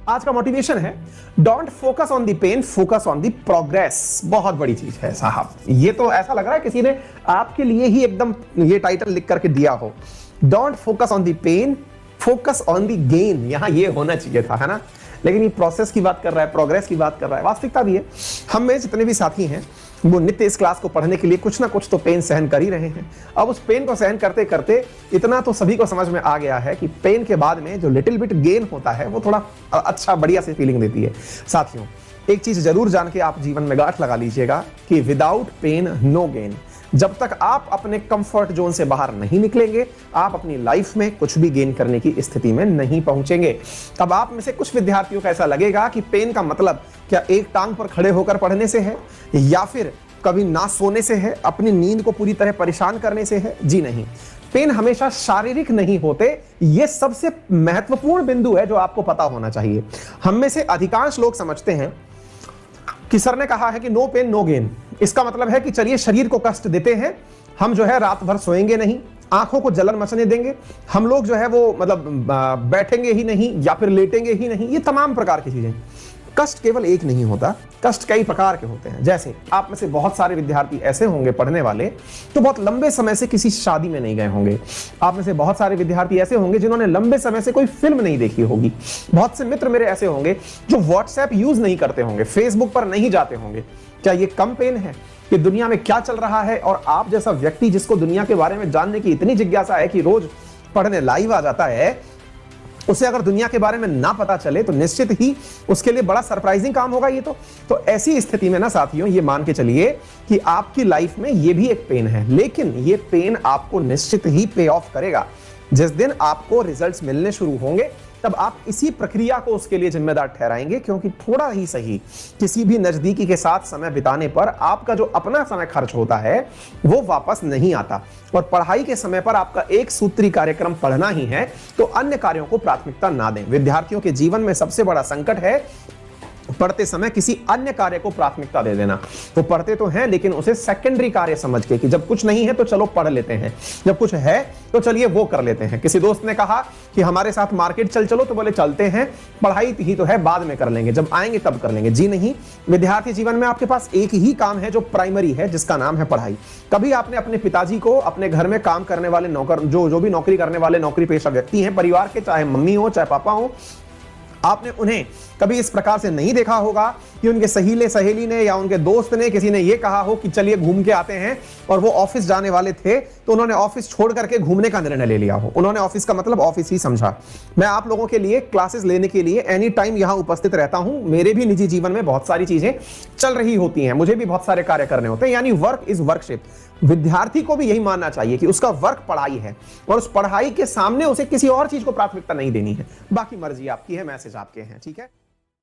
आज का मोटिवेशन है don't focus on the pain, focus on the progress. बहुत बड़ी चीज है साहब, ये तो ऐसा लग रहा है किसी ने आपके लिए ही एकदम ये टाइटल लिख करके दिया हो। Don't focus on the pain, focus on the gain. यहां ये होना चाहिए था, है ना, लेकिन ये प्रोसेस की बात कर रहा है, प्रोग्रेस की बात कर रहा है। वास्तविकता भी है, हम में जितने भी साथी हैं वो नित्य इस क्लास को पढ़ने के लिए कुछ ना कुछ तो पेन सहन कर ही रहे हैं। अब उस पेन को सहन करते करते इतना तो सभी को समझ में आ गया है कि पेन के बाद में जो लिटिल बिट गेन होता है वो थोड़ा अच्छा बढ़िया सी फीलिंग देती है। साथियों, एक चीज जरूर जान के आप जीवन में गांठ लगा लीजिएगा कि विदाउट पेन नो गेन। जब तक आप अपने कंफर्ट जोन से बाहर नहीं निकलेंगे, आप अपनी लाइफ में कुछ भी गेन करने की स्थिति में नहीं पहुंचेंगे। अब आप में से कुछ विद्यार्थियों को ऐसा लगेगा कि पेन का मतलब क्या एक टांग पर खड़े होकर पढ़ने से है, या फिर कभी ना सोने से है, अपनी नींद को पूरी तरह परेशान करने से है। जी नहीं, पेन हमेशा शारीरिक नहीं होते। यह सबसे महत्वपूर्ण बिंदु है जो आपको पता होना चाहिए। हम में से अधिकांश लोग समझते हैं कि सर ने कहा है कि नो पेन नो गेन, इसका मतलब है कि चलिए शरीर को कष्ट देते हैं, हम जो है रात भर सोएंगे नहीं, आंखों को जलन मचने देंगे, हम लोग जो है वो मतलब बैठेंगे ही नहीं या फिर लेटेंगे ही नहीं। ये तमाम प्रकार की चीजें। कष्ट केवल एक नहीं होता, कष्ट कई प्रकार के होते हैं। जैसे आप में से बहुत सारे विद्यार्थी ऐसे होंगे पढ़ने वाले तो बहुत लंबे समय से किसी शादी में नहीं गए होंगे। आप में से बहुत सारे विद्यार्थी ऐसे होंगे जिन्होंने लंबे समय से कोई फिल्म नहीं देखी होगी। बहुत से मित्र मेरे ऐसे होंगे जो व्हाट्सएप यूज नहीं करते होंगे, फेसबुक पर नहीं जाते होंगे। क्या ये कम पेन है कि दुनिया में क्या चल रहा है और आप जैसा व्यक्ति जिसको दुनिया के बारे में जानने की इतनी जिज्ञासा है कि रोज पढ़ने लाइव आ जाता है, उसे अगर दुनिया के बारे में ना पता चले तो निश्चित ही उसके लिए बड़ा सरप्राइजिंग काम होगा ये तो ऐसी स्थिति में ना साथियों, ये मान के चलिए कि आपकी लाइफ में ये भी एक पेन है, लेकिन ये पेन आपको निश्चित ही पे ऑफ करेगा। जिस दिन आपको रिजल्ट्स मिलने शुरू होंगे तब आप इसी प्रक्रिया को उसके लिए जिम्मेदार ठहराएंगे, क्योंकि थोड़ा ही सही किसी भी नजदीकी के साथ समय बिताने पर आपका जो अपना समय खर्च होता है वो वापस नहीं आता। और पढ़ाई के समय पर आपका एक सूत्री कार्यक्रम पढ़ना ही है तो अन्य कार्यों को प्राथमिकता ना दें। विद्यार्थियों के जीवन में सबसे बड़ा संकट है पढ़ते समय किसी अन्य कार्य को प्राथमिकता दे देना। वो पढ़ते तो हैं लेकिन उसे सेकेंडरी कार्य समझ के कि जब कुछ नहीं है तो चलो पढ़ लेते हैं, जब कुछ है तो चलिए वो कर लेते हैं। किसी दोस्त ने कहा कि हमारे साथ मार्केट चलो, तो बोले चलते हैं, पढ़ाई ही तो है बाद में कर लेंगे, जब आएंगे तब कर लेंगे। जी नहीं, विद्यार्थी जीवन में आपके पास एक ही काम है जो प्राइमरी है, जिसका नाम है पढ़ाई। कभी आपने अपने पिताजी को, अपने घर में काम करने वाले नौकर, जो भी नौकरी करने वाले नौकरी पेशा व्यक्ति हैं परिवार के, चाहे मम्मी हो चाहे पापा हो, आपने उन्हें कभी इस प्रकार से नहीं देखा होगा कि उनके सहेली ने या उनके दोस्त ने, किसी ने ये कहा हो कि चलिए घूम के आते हैं, और वो ऑफिस जाने वाले थे तो उन्होंने ऑफिस छोड़ करके घूमने का निर्णय ले लिया हो। उन्होंने ऑफिस का मतलब ऑफिस ही समझा। मैं आप लोगों के लिए क्लासेस लेने के लिए एनी टाइम यहां उपस्थित रहता हूं। मेरे भी निजी जीवन में बहुत सारी चीजें चल रही होती हैं, मुझे भी बहुत सारे कार्य करने होते हैं, यानी वर्क इज वर्कशिप। विद्यार्थी को भी यही मानना चाहिए कि उसका वर्क पढ़ाई है और उस पढ़ाई के सामने उसे किसी और चीज को प्राथमिकता नहीं देनी है। बाकी मर्जी आपकी है, मैसेज आपके हैं, ठीक है।